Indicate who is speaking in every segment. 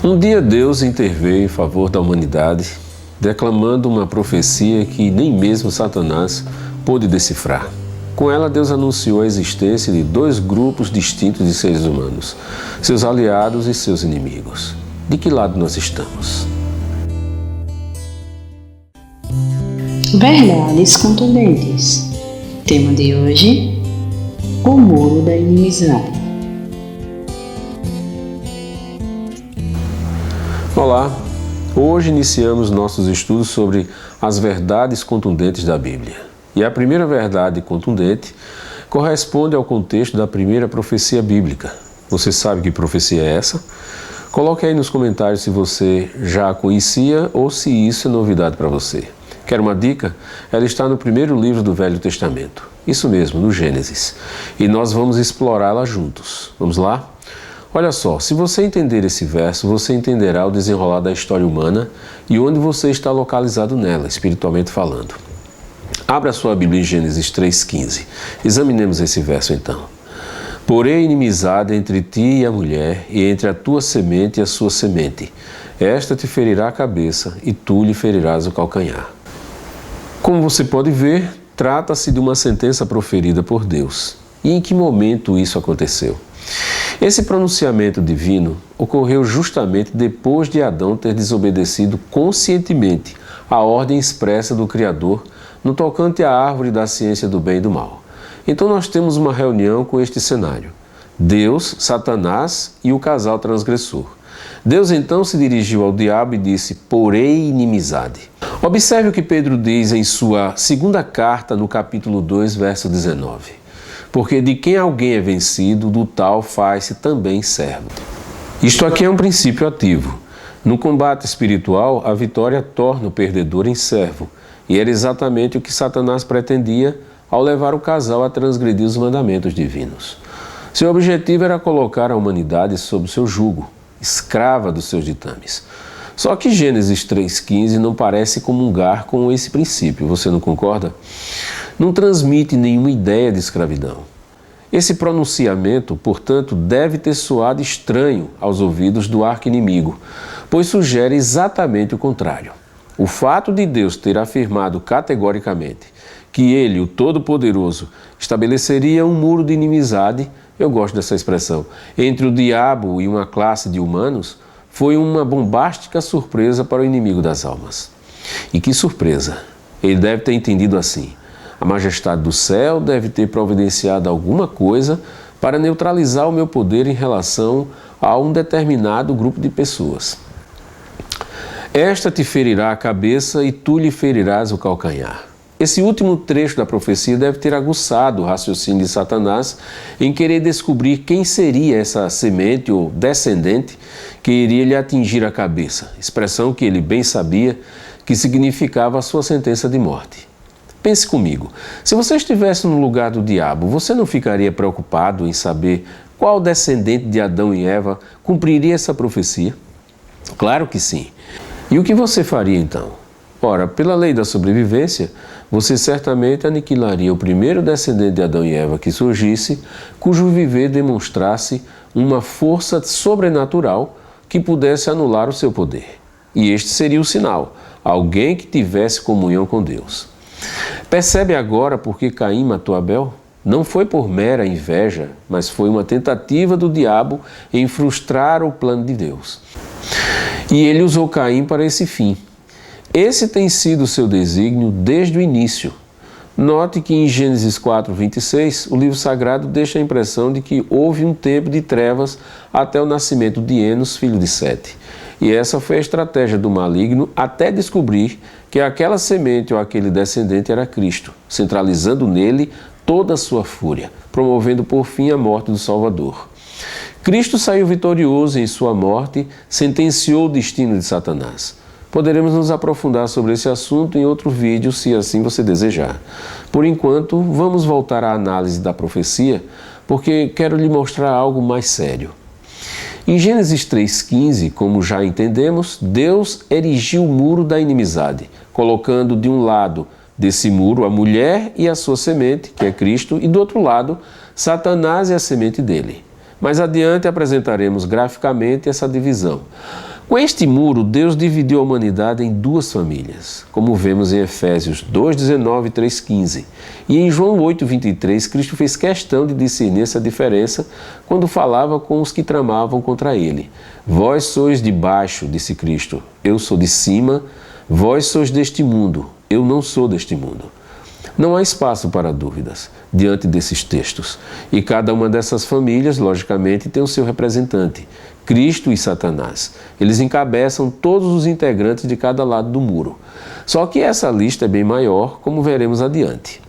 Speaker 1: Um dia Deus interveio em favor da humanidade, declamando uma profecia que nem mesmo Satanás pôde decifrar. Com ela, Deus anunciou a existência de dois grupos distintos de seres humanos, seus aliados e seus inimigos. De que lado nós estamos?
Speaker 2: Verdades contundentes. Tema de hoje: o muro da inimizade.
Speaker 1: Olá! Hoje iniciamos nossos estudos sobre as verdades contundentes da Bíblia. E a primeira verdade contundente corresponde ao contexto da primeira profecia bíblica. Você sabe que profecia é essa? Coloque aí nos comentários se você já a conhecia ou se isso é novidade para você. Quer uma dica? Ela está no primeiro livro do Velho Testamento. Isso mesmo, no Gênesis. E nós vamos explorá-la juntos. Vamos lá? Olha só, se você entender esse verso, você entenderá o desenrolar da história humana e onde você está localizado nela, espiritualmente falando. Abra sua Bíblia em Gênesis 3,15. Examinemos esse verso então. Porém, inimizade entre ti e a mulher, e entre a tua semente e a sua semente. Esta te ferirá a cabeça, e tu lhe ferirás o calcanhar. Como você pode ver, trata-se de uma sentença proferida por Deus. E em que momento isso aconteceu? Esse pronunciamento divino ocorreu justamente depois de Adão ter desobedecido conscientemente a ordem expressa do Criador no tocante à árvore da ciência do bem e do mal. Então nós temos uma reunião com este cenário: Deus, Satanás e o casal transgressor. Deus então se dirigiu ao diabo e disse: porém inimizade. Observe o que Pedro diz em sua segunda carta, no capítulo 2, verso 19. Porque de quem alguém é vencido, do tal faz-se também servo. Isto aqui é um princípio ativo. No combate espiritual, a vitória torna o perdedor em servo. E era exatamente o que Satanás pretendia ao levar o casal a transgredir os mandamentos divinos. Seu objetivo era colocar a humanidade sob seu jugo, escrava dos seus ditames. Só que Gênesis 3,15 não parece comungar com esse princípio, você não concorda? Não transmite nenhuma ideia de escravidão. Esse pronunciamento, portanto, deve ter soado estranho aos ouvidos do arqui-inimigo, pois sugere exatamente o contrário. O fato de Deus ter afirmado categoricamente que Ele, o Todo-Poderoso, estabeleceria um muro de inimizade, eu gosto dessa expressão, entre o diabo e uma classe de humanos, foi uma bombástica surpresa para o inimigo das almas. E que surpresa! Ele deve ter entendido assim: a majestade do céu deve ter providenciado alguma coisa para neutralizar o meu poder em relação a um determinado grupo de pessoas. Esta te ferirá a cabeça e tu lhe ferirás o calcanhar. Esse último trecho da profecia deve ter aguçado o raciocínio de Satanás em querer descobrir quem seria essa semente ou descendente que iria lhe atingir a cabeça, expressão que ele bem sabia que significava a sua sentença de morte. Pense comigo, se você estivesse no lugar do diabo, você não ficaria preocupado em saber qual descendente de Adão e Eva cumpriria essa profecia? Claro que sim. E o que você faria então? Ora, pela lei da sobrevivência, você certamente aniquilaria o primeiro descendente de Adão e Eva que surgisse, cujo viver demonstrasse uma força sobrenatural que pudesse anular o seu poder. E este seria o sinal: alguém que tivesse comunhão com Deus. Percebe agora por que Caim matou Abel? Não foi por mera inveja, mas foi uma tentativa do diabo em frustrar o plano de Deus. E ele usou Caim para esse fim. Esse tem sido o seu desígnio desde o início. Note que em Gênesis 4:26, o livro sagrado deixa a impressão de que houve um tempo de trevas até o nascimento de Enos, filho de Sete. E essa foi a estratégia do maligno até descobrir que aquela semente ou aquele descendente era Cristo, centralizando nele toda a sua fúria, promovendo por fim a morte do Salvador. Cristo saiu vitorioso em sua morte, sentenciou o destino de Satanás. Poderemos nos aprofundar sobre esse assunto em outro vídeo, se assim você desejar. Por enquanto, vamos voltar à análise da profecia, porque quero lhe mostrar algo mais sério. Em Gênesis 3,15, como já entendemos, Deus erigiu o muro da inimizade, colocando de um lado desse muro a mulher e a sua semente, que é Cristo, e do outro lado, Satanás e a semente dele. Mais adiante apresentaremos graficamente essa divisão. Com este muro, Deus dividiu a humanidade em duas famílias, como vemos em Efésios 2:19 e 3:15. E em João 8:23, Cristo fez questão de discernir essa diferença quando falava com os que tramavam contra ele. Vós sois de baixo, disse Cristo, eu sou de cima, vós sois deste mundo, eu não sou deste mundo. Não há espaço para dúvidas diante desses textos. E cada uma dessas famílias, logicamente, tem o seu representante, Cristo e Satanás. Eles encabeçam todos os integrantes de cada lado do muro. Só que essa lista é bem maior, como veremos adiante.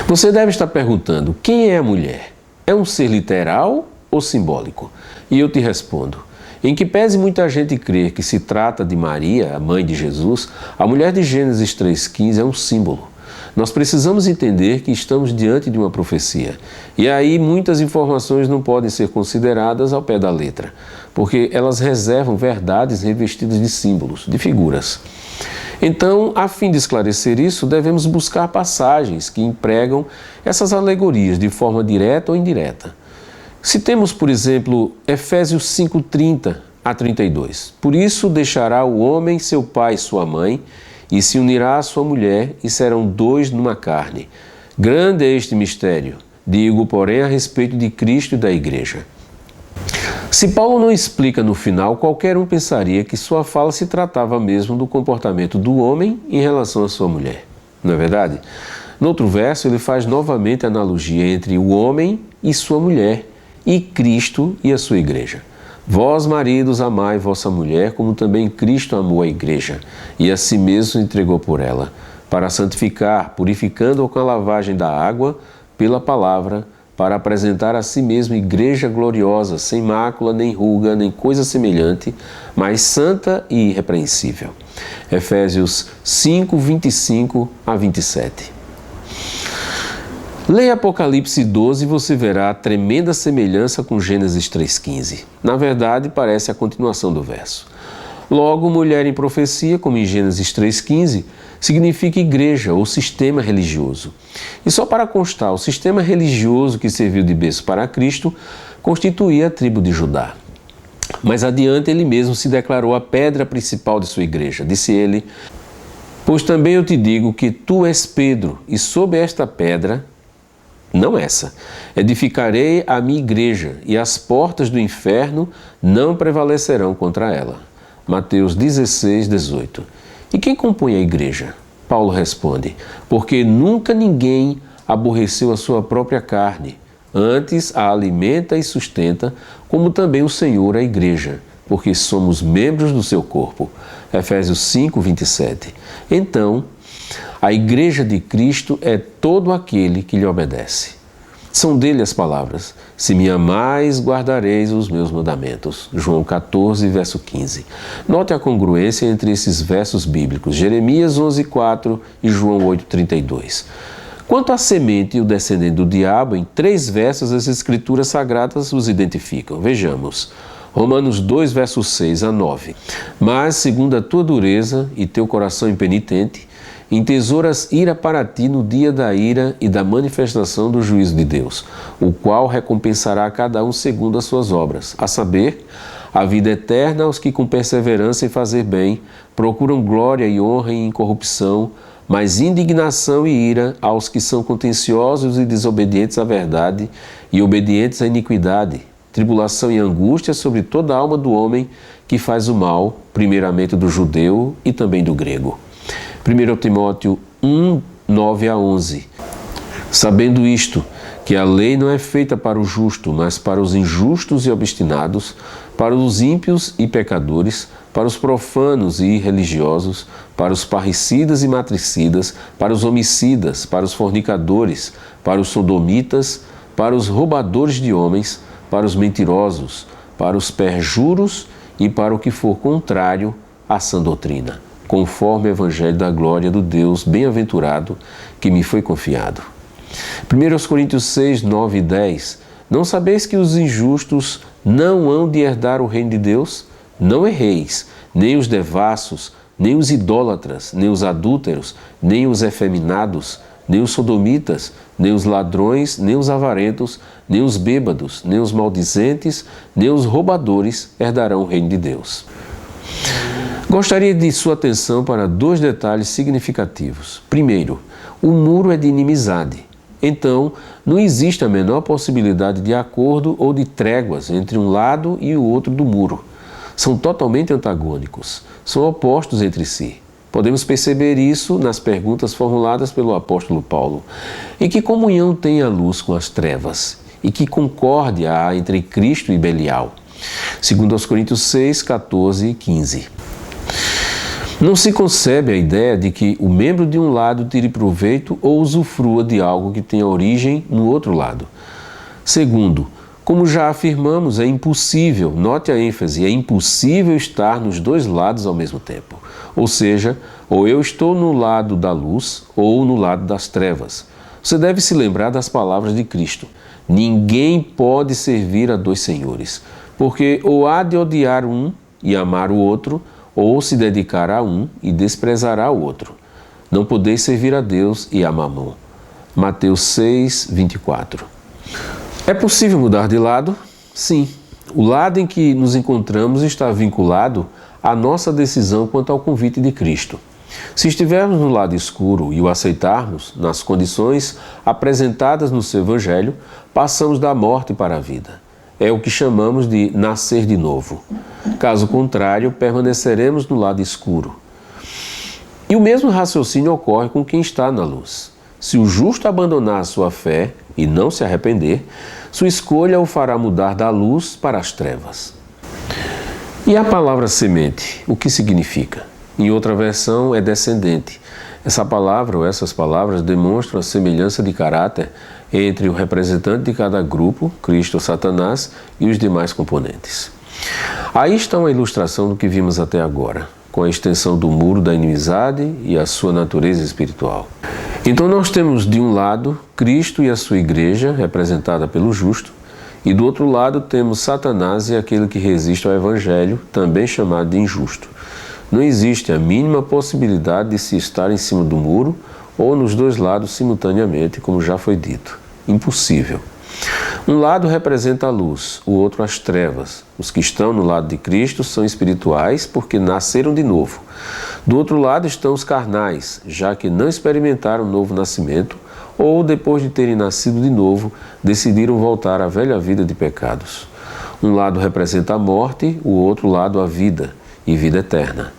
Speaker 1: Você deve estar perguntando, quem é a mulher? É um ser literal ou simbólico? E eu te respondo, em que pese muita gente crer que se trata de Maria, a mãe de Jesus, a mulher de Gênesis 3:15 é um símbolo. Nós precisamos entender que estamos diante de uma profecia. E aí muitas informações não podem ser consideradas ao pé da letra, porque elas reservam verdades revestidas de símbolos, de figuras. Então, a fim de esclarecer isso, devemos buscar passagens que empregam essas alegorias de forma direta ou indireta. Citemos, por exemplo, Efésios 5:30 a 32. Por isso deixará o homem seu pai e sua mãe, e se unirá à sua mulher, e serão dois numa carne. Grande é este mistério, digo, porém, a respeito de Cristo e da Igreja. Se Paulo não explica no final, qualquer um pensaria que sua fala se tratava mesmo do comportamento do homem em relação à sua mulher. Não é verdade? No outro verso, ele faz novamente a analogia entre o homem e sua mulher, e Cristo e a sua Igreja. Vós, maridos, amai vossa mulher, como também Cristo amou a igreja, e a si mesmo se entregou por ela, para santificar, purificando-a com a lavagem da água, pela palavra, para apresentar a si mesmo igreja gloriosa, sem mácula, nem ruga, nem coisa semelhante, mas santa e irrepreensível. Efésios 5:25 a 27. Leia Apocalipse 12 e você verá a tremenda semelhança com Gênesis 3:15. Na verdade, parece a continuação do verso. Logo, mulher em profecia, como em Gênesis 3:15, significa igreja ou sistema religioso. E só para constar, o sistema religioso que serviu de berço para Cristo constituía a tribo de Judá. Mais adiante, ele mesmo se declarou a pedra principal de sua igreja. Disse ele, pois também eu te digo que tu és Pedro, e sob esta pedra, não essa, edificarei a minha igreja, e as portas do inferno não prevalecerão contra ela. Mateus 16:18. E quem compõe a igreja? Paulo responde, porque nunca ninguém aborreceu a sua própria carne, antes a alimenta e sustenta, como também o Senhor a igreja, porque somos membros do seu corpo. Efésios 5:27. Então, a igreja de Cristo é todo aquele que lhe obedece. São dele as palavras, se me amais, guardareis os meus mandamentos. João 14, verso 15. Note a congruência entre esses versos bíblicos, Jeremias 11:4 e João 8:32. Quanto à semente e o descendente do diabo, em 3 versos as escrituras sagradas os identificam. Vejamos. Romanos 2, versos 6 a 9. Mas, segundo a tua dureza e teu coração impenitente, entesouras ira para ti no dia da ira e da manifestação do juízo de Deus, o qual recompensará a cada um segundo as suas obras, a saber, a vida eterna aos que com perseverança em fazer bem procuram glória e honra e incorrupção, mas indignação e ira aos que são contenciosos e desobedientes à verdade e obedientes à iniquidade, tribulação e angústia sobre toda a alma do homem que faz o mal, primeiramente do judeu e também do grego. 1 Timóteo 1, 9 a 11. Sabendo isto, que a lei não é feita para o justo, mas para os injustos e obstinados, para os ímpios e pecadores, para os profanos e irreligiosos, para os parricidas e matricidas, para os homicidas, para os fornicadores, para os sodomitas, para os roubadores de homens, para os mentirosos, para os perjuros e para o que for contrário à sã doutrina, conforme o evangelho da glória do Deus bem-aventurado que me foi confiado. 1 Coríntios 6, 9 e 10. Não sabeis que os injustos não hão de herdar o reino de Deus? Não erreis, nem os devassos, nem os idólatras, nem os adúlteros, nem os efeminados, nem os sodomitas, nem os ladrões, nem os avarentos, nem os bêbados, nem os maldizentes, nem os roubadores herdarão o reino de Deus. Gostaria de sua atenção para 2 detalhes significativos. Primeiro, o muro é de inimizade. Então, não existe a menor possibilidade de acordo ou de tréguas entre um lado e o outro do muro. São totalmente antagônicos, são opostos entre si. Podemos perceber isso nas perguntas formuladas pelo apóstolo Paulo. Em que comunhão tem a luz com as trevas? E que concórdia há entre Cristo e Belial? 2 Coríntios 6, 14 e 15. Não se concebe a ideia de que o membro de um lado tire proveito ou usufrua de algo que tenha origem no outro lado. Segundo, como já afirmamos, é impossível, note a ênfase, é impossível estar nos 2 lados ao mesmo tempo. Ou seja, ou eu estou no lado da luz ou no lado das trevas. Você deve se lembrar das palavras de Cristo. Ninguém pode servir a 2 senhores, porque ou há de odiar um e amar o outro, ou se dedicar a um e desprezará o outro. Não podeis servir a Deus e a Mamon. Mateus 6, 24. É possível mudar de lado? Sim. O lado em que nos encontramos está vinculado à nossa decisão quanto ao convite de Cristo. Se estivermos no lado escuro e o aceitarmos, nas condições apresentadas no seu Evangelho, passamos da morte para a vida. É o que chamamos de nascer de novo. Caso contrário, permaneceremos no lado escuro. E o mesmo raciocínio ocorre com quem está na luz. Se o justo abandonar a sua fé e não se arrepender, sua escolha o fará mudar da luz para as trevas. E a palavra semente, o que significa? Em outra versão é descendente. Essa palavra ou essas palavras demonstram a semelhança de caráter entre o representante de cada grupo, Cristo ou Satanás, e os demais componentes. Aí está uma ilustração do que vimos até agora, com a extensão do muro da inimizade e a sua natureza espiritual. Então nós temos de um lado Cristo e a sua igreja, representada pelo justo, e do outro lado temos Satanás e aquele que resiste ao Evangelho, também chamado de injusto. Não existe a mínima possibilidade de se estar em cima do muro ou nos 2 lados simultaneamente, como já foi dito. Impossível. Um lado representa a luz, o outro as trevas. Os que estão no lado de Cristo são espirituais porque nasceram de novo. Do outro lado estão os carnais, já que não experimentaram o novo nascimento ou, depois de terem nascido de novo, decidiram voltar à velha vida de pecados. Um lado representa a morte, o outro lado a vida e vida eterna.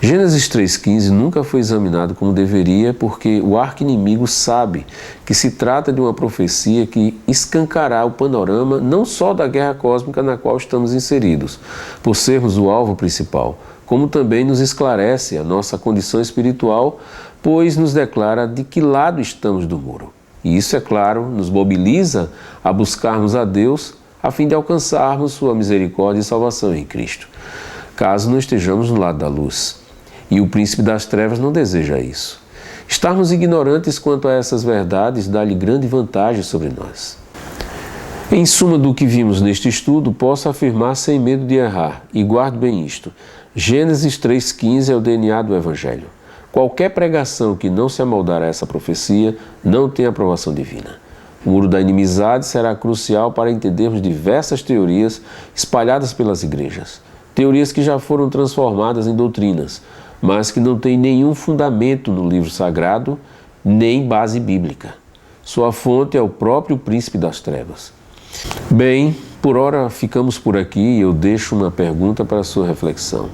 Speaker 1: Gênesis 3,15 nunca foi examinado como deveria porque o arqui-inimigo sabe que se trata de uma profecia que escancará o panorama não só da guerra cósmica na qual estamos inseridos, por sermos o alvo principal, como também nos esclarece a nossa condição espiritual, pois nos declara de que lado estamos do muro. E isso, é claro, nos mobiliza a buscarmos a Deus a fim de alcançarmos sua misericórdia e salvação em Cristo, caso não estejamos no lado da luz. E o príncipe das trevas não deseja isso. Estarmos ignorantes quanto a essas verdades dá-lhe grande vantagem sobre nós. Em suma do que vimos neste estudo, posso afirmar sem medo de errar, e guarde bem isto: Gênesis 3,15 é o DNA do Evangelho. Qualquer pregação que não se amoldar a essa profecia não tem aprovação divina. O muro da inimizade será crucial para entendermos diversas teorias espalhadas pelas igrejas. Teorias que já foram transformadas em doutrinas, mas que não têm nenhum fundamento no livro sagrado, nem base bíblica. Sua fonte é o próprio príncipe das trevas. Bem, por ora ficamos por aqui e eu deixo uma pergunta para a sua reflexão.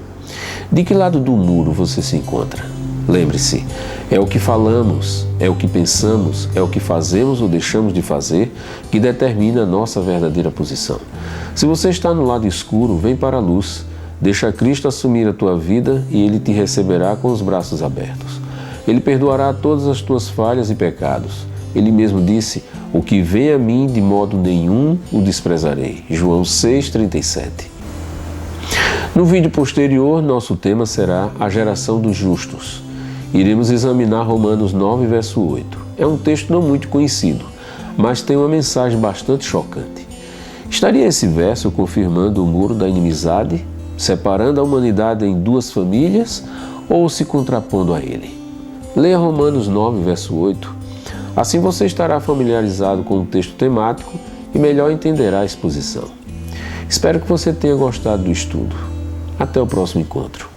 Speaker 1: De que lado do muro você se encontra? Lembre-se, é o que falamos, é o que pensamos, é o que fazemos ou deixamos de fazer que determina a nossa verdadeira posição. Se você está no lado escuro, vem para a luz. Deixa Cristo assumir a tua vida e Ele te receberá com os braços abertos. Ele perdoará todas as tuas falhas e pecados. Ele mesmo disse: o que vem a mim de modo nenhum o desprezarei. João 6,37. No vídeo posterior, nosso tema será a geração dos justos. Iremos examinar Romanos 9, verso 8. É um texto não muito conhecido, mas tem uma mensagem bastante chocante. Estaria esse verso confirmando o muro da inimizade, separando a humanidade em 2 famílias, ou se contrapondo a ele? Leia Romanos 9, verso 8. Assim você estará familiarizado com o texto temático e melhor entenderá a exposição. Espero que você tenha gostado do estudo. Até o próximo encontro.